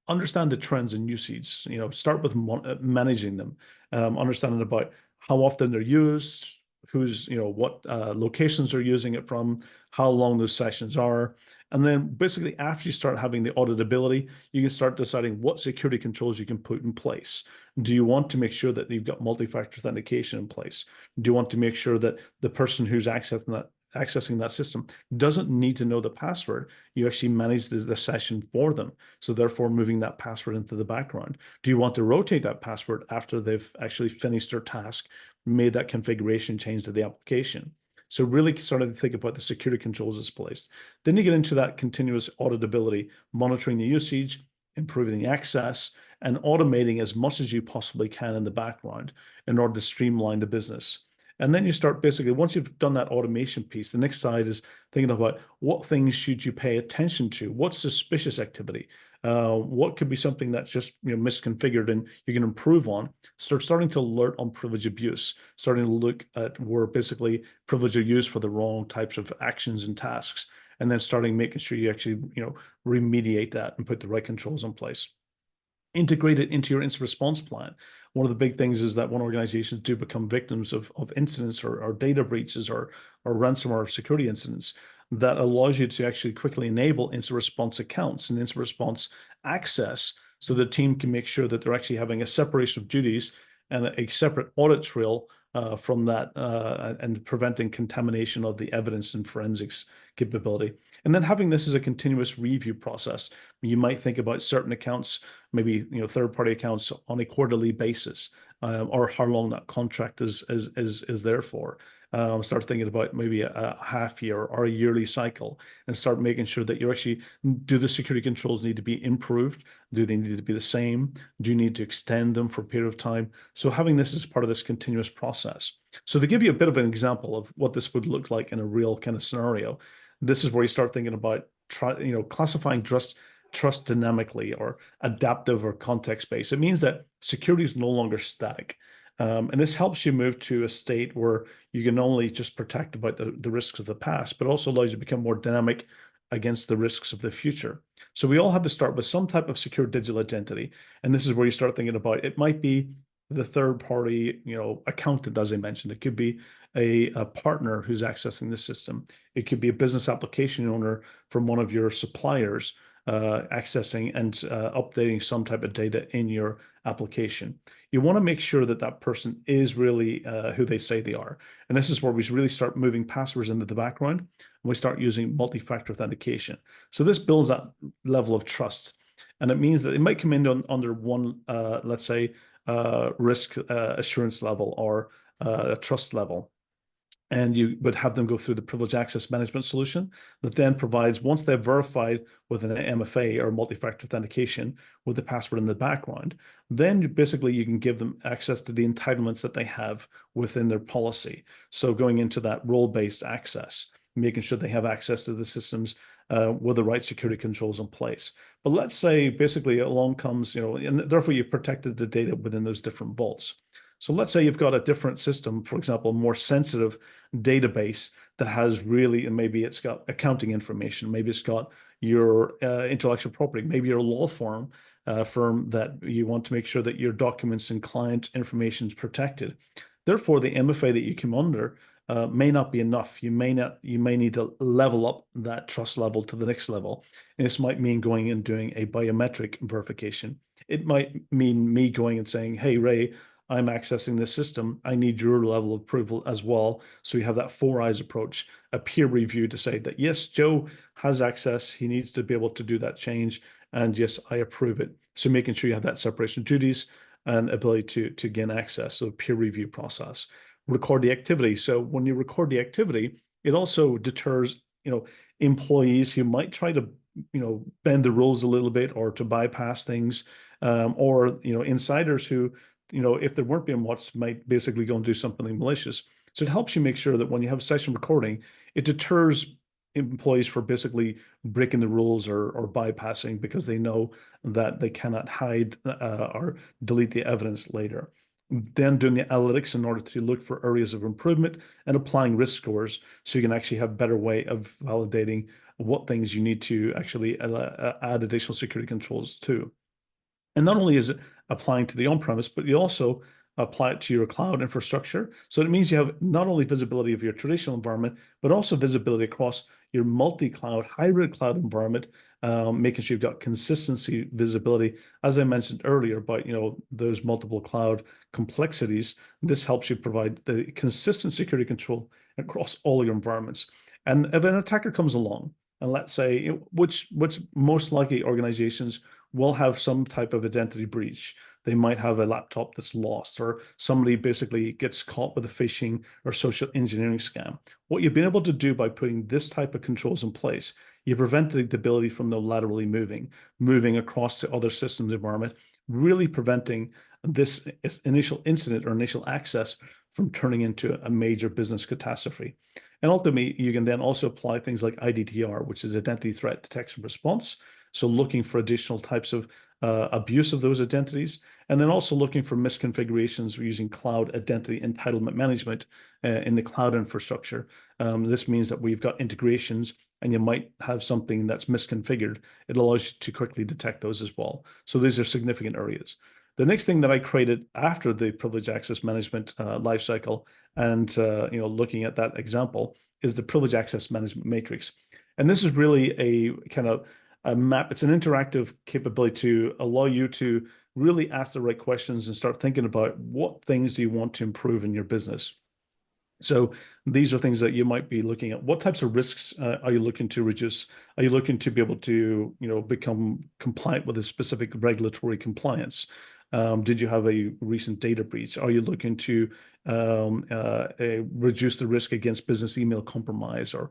understand the trends in usage. Start with managing them, understanding about how often they're used, who's, what locations they're using it from, how long those sessions are. And then basically after you start having the auditability, you can start deciding what security controls you can put in place. Do you want to make sure that you've got multi-factor authentication in place? Do you want to make sure that the person who's accessing that system doesn't need to know the password? You actually manage the session for them. So therefore moving that password into the background. Do you want to rotate that password after they've actually finished their task, made that configuration change to the application? So really starting to think about the security controls that's placed. Then you get into that continuous auditability, monitoring the usage, improving the access, and automating as much as you possibly can in the background in order to streamline the business. And then you start basically, once you've done that automation piece, the next side is thinking about what things should you pay attention to? What's suspicious activity? What could be something that's just misconfigured and you can improve on? Starting to alert on privilege abuse, starting to look at where basically privilege are used for the wrong types of actions and tasks, and then starting making sure you actually remediate that and put the right controls in place. Integrate it into your incident response plan. One of the big things is that when organizations do become victims of incidents or data breaches or ransomware security incidents, that allows you to actually quickly enable incident response accounts and incident response access, so the team can make sure that they're actually having a separation of duties and a separate audit trail from that, and preventing contamination of the evidence and forensics capability. And then having this as a continuous review process. You might think about certain accounts, maybe third-party accounts, on a quarterly basis, or how long that contract is there for. Start thinking about maybe a half year or a yearly cycle, and start making sure that you're actually, do the security controls need to be improved? Do they need to be the same? Do you need to extend them for a period of time? So having this as part of this continuous process. So to give you a bit of an example of what this would look like in a real kind of scenario, this is where you start thinking about classifying trust dynamically or adaptive or context-based. It means that security is no longer static. And this helps you move to a state where you can not only just protect about the risks of the past, but also allows you to become more dynamic against the risks of the future. So we all have to start with some type of secure digital identity. And this is where you start thinking about, it might be the third party, accountant, as I mentioned. It could be a partner who's accessing the system. It could be a business application owner from one of your suppliers accessing and updating some type of data in your application. You want to make sure that that person is really who they say they are. And this is where we really start moving passwords into the background, and we start using multi-factor authentication. So this builds that level of trust. And it means that it might come in under one, let's say, risk assurance level or a trust level. And you would have them go through the privileged access management solution that then provides, once they're verified with an MFA or multi-factor authentication with the password in the background, then you can give them access to the entitlements that they have within their policy. So going into that role-based access, making sure they have access to the systems with the right security controls in place. But let's say basically along comes, and therefore you've protected the data within those different vaults. So let's say you've got a different system, for example, a more sensitive database that has really, and maybe it's got accounting information, maybe it's got your intellectual property, maybe your law firm that you want to make sure that your documents and client information is protected. Therefore, the MFA that you come under may not be enough. You may need to level up that trust level to the next level. And this might mean going and doing a biometric verification. It might mean me going and saying, hey, Ray, I'm accessing this system. I need your level of approval as well. So you have that four eyes approach, a peer review to say that, yes, Joe has access. He needs to be able to do that change. And yes, I approve it. So making sure you have that separation of duties and ability to gain access. So peer review process. Record the activity. So when you record the activity, it also deters, employees who might try to, bend the rules a little bit or to bypass things, or, insiders who, if there weren't being watched, might basically go and do something malicious. So it helps you make sure that when you have session recording, it deters employees for basically breaking the rules or bypassing, because they know that they cannot hide or delete the evidence later. Then doing the analytics in order to look for areas of improvement and applying risk scores, so you can actually have a better way of validating what things you need to actually add additional security controls to. And not only is it applying to the on-premise, but you also apply it to your cloud infrastructure. So it means you have not only visibility of your traditional environment, but also visibility across your multi-cloud, hybrid cloud environment, making sure you've got consistency, visibility. As I mentioned earlier about, those multiple cloud complexities, this helps you provide the consistent security control across all your environments. And if an attacker comes along, and let's say, which most likely organizations will have some type of identity breach. They might have a laptop that's lost, or somebody basically gets caught with a phishing or social engineering scam. What you've been able to do by putting this type of controls in place, you prevented the ability from the laterally moving across to other systems environment, really preventing this initial incident or initial access from turning into a major business catastrophe. And ultimately, you can then also apply things like IDTR, which is Identity Threat Detection Response. So looking for additional types of abuse of those identities, and then also looking for misconfigurations using cloud identity entitlement management in the cloud infrastructure. This means that we've got integrations, and you might have something that's misconfigured. It allows you to quickly detect those as well. So these are significant areas. The next thing that I created after the privileged access management lifecycle, and looking at that example, is the privileged access management matrix. And this is really a kind of a map. It's an interactive capability to allow you to really ask the right questions and start thinking about what things do you want to improve in your business. So these are things that you might be looking at. What types of risks are you looking to reduce? Are you looking to be able to, become compliant with a specific regulatory compliance? Did you have a recent data breach? Are you looking to reduce the risk against business email compromise or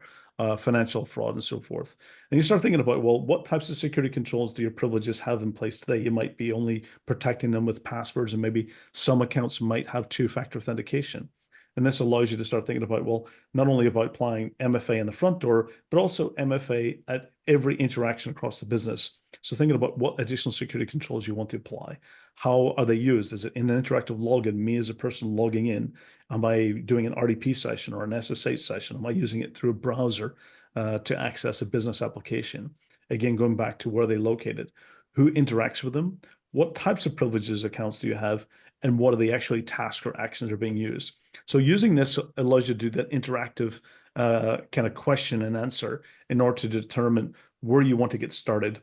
financial fraud and so forth? And you start thinking about, well, what types of security controls do your privileges have in place today? You might be only protecting them with passwords, and maybe some accounts might have two-factor authentication. And this allows you to start thinking about, well, not only about applying MFA in the front door, but also MFA at every interaction across the business. So thinking about what additional security controls you want to apply. How are they used? Is it in an interactive login, me as a person logging in? Am I doing an RDP session or an SSH session? Am I using it through a browser to access a business application? Again, going back to where they located, who interacts with them? What types of privileges accounts do you have? And what are the actually tasks or actions are being used? So using this allows you to do that interactive kind of question and answer in order to determine where you want to get started.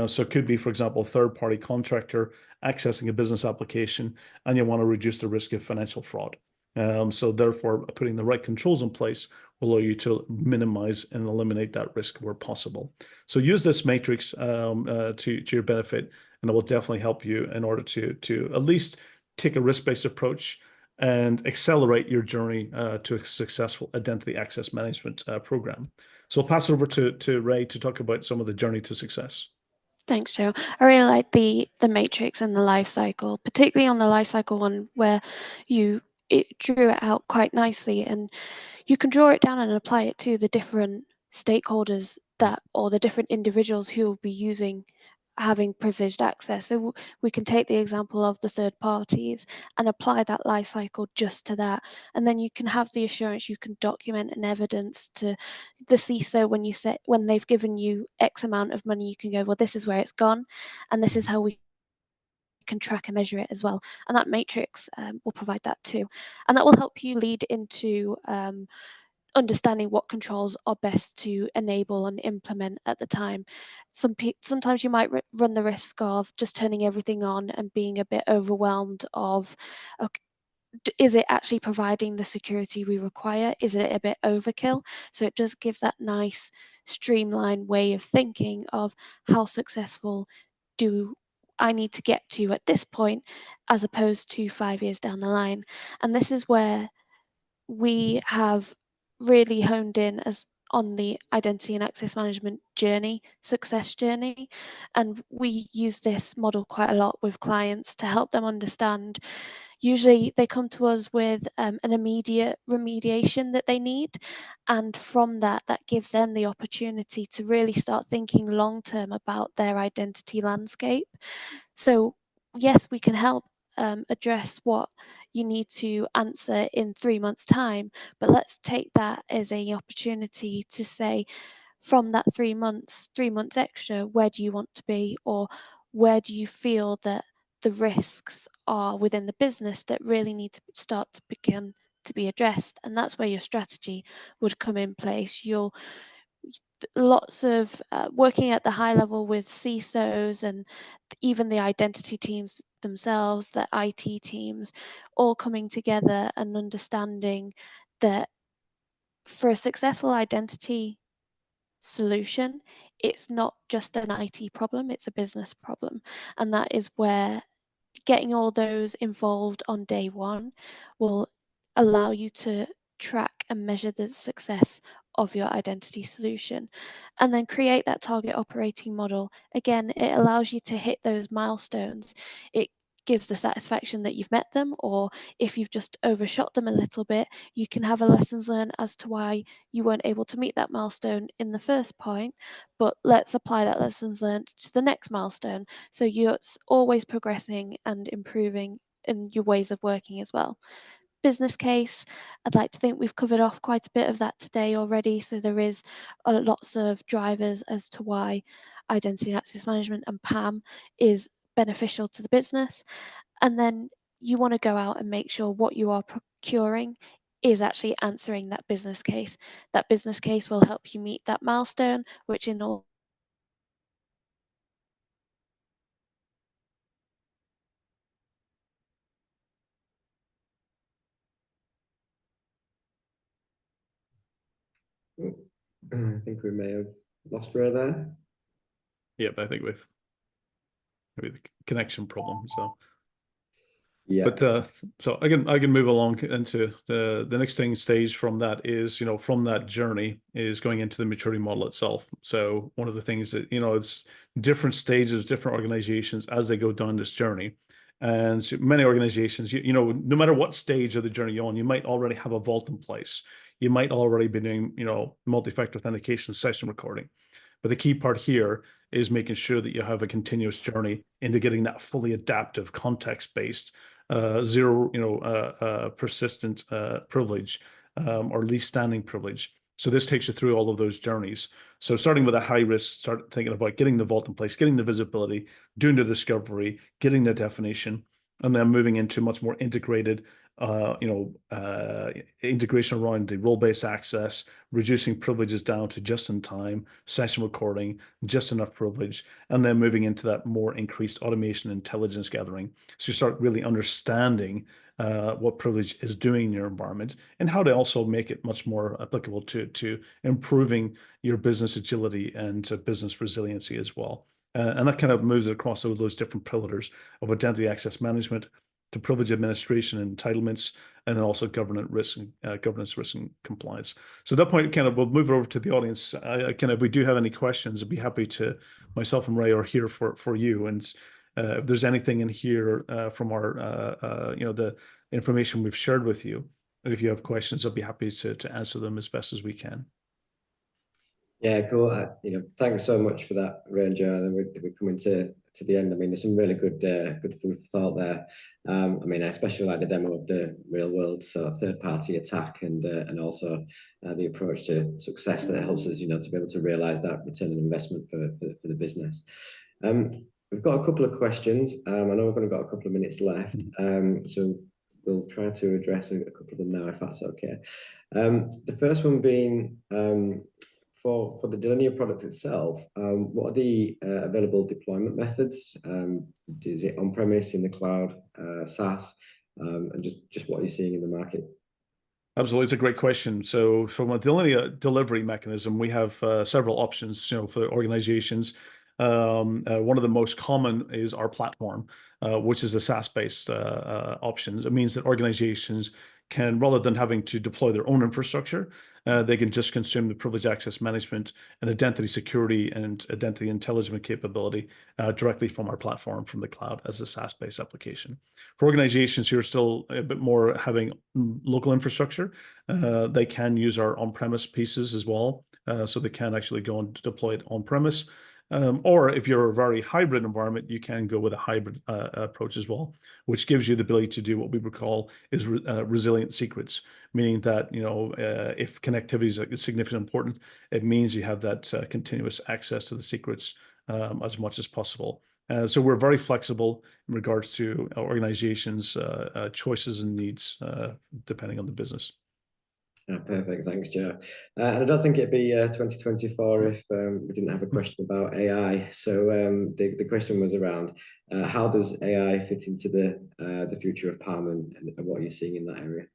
So it could be, for example, a third-party contractor accessing a business application, and you want to reduce the risk of financial fraud. So therefore, putting the right controls in place will allow you to minimize and eliminate that risk where possible. So use this matrix to your benefit, and it will definitely help you in order to at least take a risk-based approach and accelerate your journey to a successful identity access management program. So I'll pass it over to Ray to talk about some of the journey to success. Thanks, Joe. I really like the matrix and the life cycle, particularly on the life cycle one where it drew it out quite nicely, and you can draw it down and apply it to the different stakeholders or the different individuals who will be having privileged access. So we can take the example of the third parties and apply that life cycle just to that. And then you can have the assurance, you can document and evidence to the CISO when they've given you X amount of money, you can go, well, this is where it's gone, and this is how we can track and measure it as well. And that matrix will provide that too. And that will help you lead into understanding what controls are best to enable and implement at the time. Sometimes you might run the risk of just turning everything on and being a bit overwhelmed of, okay, is it actually providing the security we require? Is it a bit overkill? So it does give that nice streamlined way of thinking of how successful do I need to get to at this point, as opposed to 5 years down the line. And this is where we have really honed in on the identity and access management success journey. And we use this model quite a lot with clients to help them understand. Usually they come to us with an immediate remediation that they need. And from that gives them the opportunity to really start thinking long-term about their identity landscape. So yes, we can help address what you need to answer in 3 months' time, but let's take that as an opportunity to say, from that 3 months extra, where do you want to be, or where do you feel that the risks are within the business that really need to start to begin to be addressed? And that's where your strategy would come in place. Lots of working at the high level with CISOs and even the identity teams themselves, the IT teams, all coming together and understanding that for a successful identity solution, it's not just an IT problem, it's a business problem. And that is where getting all those involved on day one will allow you to track and measure the success of your identity solution, and then create that target operating model. Again, it allows you to hit those milestones. It gives the satisfaction that you've met them, or if you've just overshot them a little bit, you can have a lessons learned as to why you weren't able to meet that milestone in the first point, but let's apply that lessons learned to the next milestone. So you're always progressing and improving in your ways of working as well. Business case, I'd like to think we've covered off quite a bit of that today already. So there is lots of drivers as to why identity and access management and PAM is beneficial to the business. And then you want to go out and make sure what you are procuring is actually answering that business case. That business case will help you meet that milestone, which in all I think we may have lost Ray there. Yep, I think we've maybe the connection problem. So Yeah. But so I can move along into the next stage from that is, from that journey is going into the maturity model itself. So one of the things that, it's different stages, different organizations as they go down this journey. And so many organizations, no matter what stage of the journey you're on, you might already have a vault in place. You might already be doing, multi-factor authentication, session recording. But the key part here is making sure that you have a continuous journey into getting that fully adaptive, context-based, zero, persistent privilege, or least standing privilege. So this takes you through all of those journeys. So starting with a high risk, start thinking about getting the vault in place, getting the visibility, doing the discovery, getting the definition, and then moving into much more integrated, integration around the role-based access, reducing privileges down to just in time, session recording, just enough privilege, and then moving into that more increased automation intelligence gathering. So you start really understanding what privilege is doing in your environment and how to also make it much more applicable to improving your business agility and business resiliency as well. And that kind of moves across all those different pillars of identity access management to privilege administration and entitlements, and then also governance risk and compliance. So at that point, we'll move over to the audience. If we do have any questions, I'd be happy to, myself and Ray are here for you. And if there's anything in here from our, the information we've shared with you, if you have questions, I'll be happy to answer them as best as we can. Yeah, cool. Thanks so much for that, Ray and Joe. And we're coming to the end. I mean, there's some really good food for thought there. I especially like the demo of the real world, so third-party attack, and also the approach to success that helps us, to be able to realize that return on investment for the business. We've got a couple of questions. I know we've only got a couple of minutes left, so we'll try to address a couple of them now, if that's okay. The first one being, for the Delinea product itself, what are the available deployment methods? Is it on-premise, in the cloud, SaaS, and just what are you seeing in the market? Absolutely, it's a great question. So from a Delinea delivery mechanism, we have several options, for organizations. One of the most common is our platform, which is a SaaS-based option. It means that organizations can, rather than having to deploy their own infrastructure, they can just consume the privileged access management and identity security and identity intelligence capability directly from our platform, from the cloud, as a SaaS-based application. For organizations who are still a bit more having local infrastructure, they can use our on-premise pieces as well. So they can actually go and deploy it on-premise. Or if you're a very hybrid environment, you can go with a hybrid approach as well, which gives you the ability to do what we would call is resilient secrets, meaning that, if connectivity is significantly important, it means you have that continuous access to the secrets as much as possible. So we're very flexible in regards to organizations' choices and needs, depending on the business. Perfect. Thanks, Joe. And I don't think it'd be 2024 if we didn't have a question about AI. So the question was around how does AI fit into the future of PAM, and what are you seeing in that area?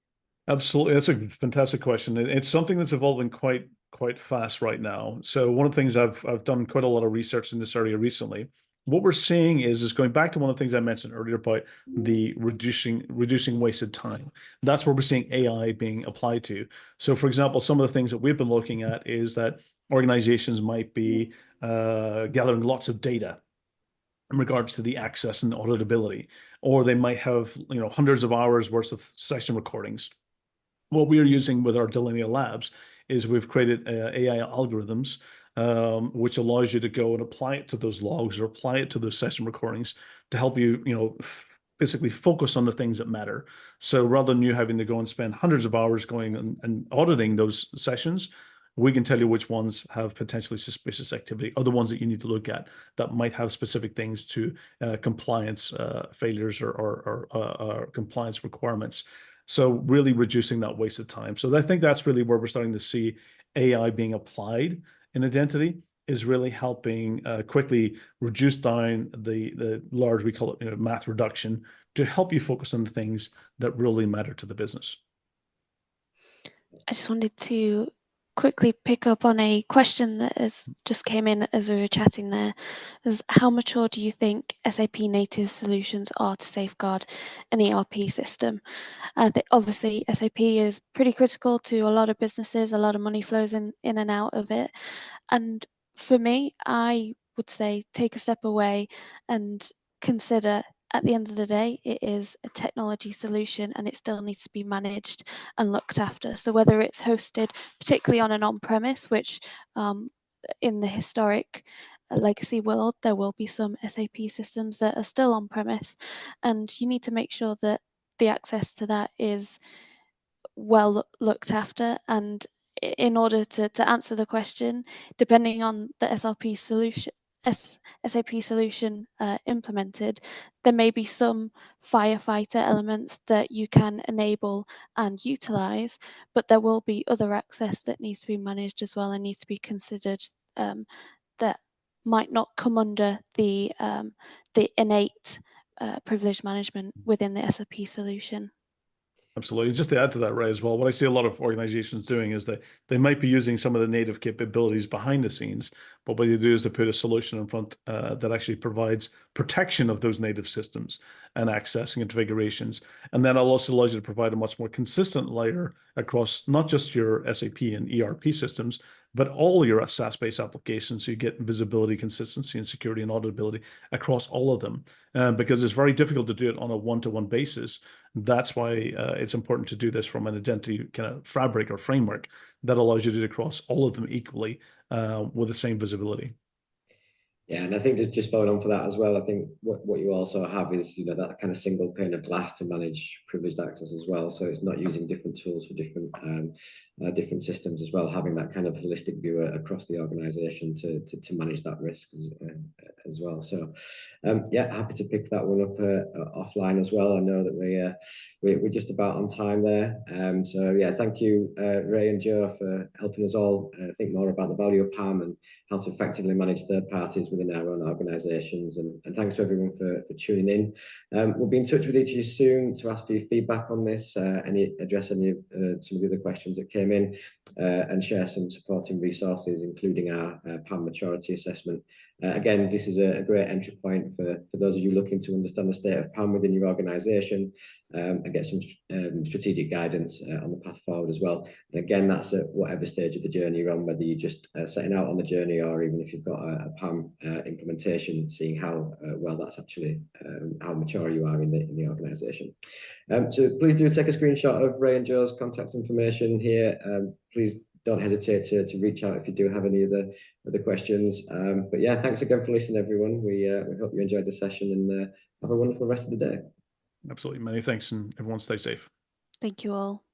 Absolutely, that's a fantastic question. It's something that's evolving quite fast right now. So one of the things I've done quite a lot of research in this area recently. What we're seeing is going back to one of the things I mentioned earlier about the reducing wasted time. That's where we're seeing AI being applied to. So, for example, some of the things that we've been looking at is that organizations might be gathering lots of data in regards to the access and the auditability, or they might have hundreds of hours worth of session recordings. What we are using with our Delinea labs is we've created AI algorithms, which allows you to go and apply it to those logs or apply it to those session recordings to help you, basically focus on the things that matter. So rather than you having to go and spend hundreds of hours going and auditing those sessions, we can tell you which ones have potentially suspicious activity, or the ones that you need to look at that might have specific things to compliance failures or compliance requirements. So really reducing that wasted time. So I think that's really where we're starting to see AI being applied in identity, is really helping quickly reduce down the large, we call it math reduction, to help you focus on the things that really matter to the business. I just wanted to quickly pick up on a question that has just came in as we were chatting there. Is how mature do you think SAP native solutions are to safeguard an ERP system? Obviously, SAP is pretty critical to a lot of businesses. A lot of money flows in and out of it. And for me, I would say take a step away and consider, at the end of the day, it is a technology solution and it still needs to be managed and looked after. So whether it's hosted, particularly on an on-premise, which in the historic legacy world, there will be some SAP systems that are still on-premise, and you need to make sure that the access to that is well looked after. And in order to answer the question, depending on the SAP solution implemented, there may be some firefighter elements that you can enable and utilize, but there will be other access that needs to be managed as well and needs to be considered, that might not come under the innate privilege management within the SAP solution. Absolutely. Just to add to that, Ray, as well, what I see a lot of organizations doing is that they might be using some of the native capabilities behind the scenes, but what they do is they put a solution in front that actually provides protection of those native systems and access and configurations. And then it also allows you to provide a much more consistent layer across not just your SAP and ERP systems, but all your SaaS-based applications, so you get visibility, consistency, and security and auditability across all of them. Because it's very difficult to do it on a one-to-one basis. That's why it's important to do this from an identity kind of fabric or framework that allows you to do it across all of them equally with the same visibility. Yeah, and I think just following on for that as well, I think what you also have is, that kind of single pane of glass to manage privileged access as well. So it's not using different tools for different systems as well, having that kind of holistic view across the organization to manage that risk as well. So yeah, happy to pick that one up offline as well. I know that we're just about on time there. So yeah, thank you, Ray and Joe, for helping us all think more about the value of PAM and how to effectively manage third parties within our own organisations. And thanks to everyone for tuning in. We'll be in touch with each of you soon to ask for your feedback on this, address any of some of the other questions that came in, and share some supporting resources, including our PAM maturity assessment. Again, this is a great entry point for those of you looking to understand the state of PAM within your organisation and get some strategic guidance on the path forward as well. And again, that's at whatever stage of the journey you're on, whether you're just setting out on the journey or even if you've got a PAM implementation, seeing how well that's actually, how mature you are in the organisation. So please do take a screenshot of Ray and Joe's contact information here. Please don't hesitate to reach out if you do have any other questions. But yeah, thanks again for listening, everyone. We hope you enjoyed the session and have a wonderful rest of the day. Absolutely. Many thanks, and everyone stay safe. Thank you all.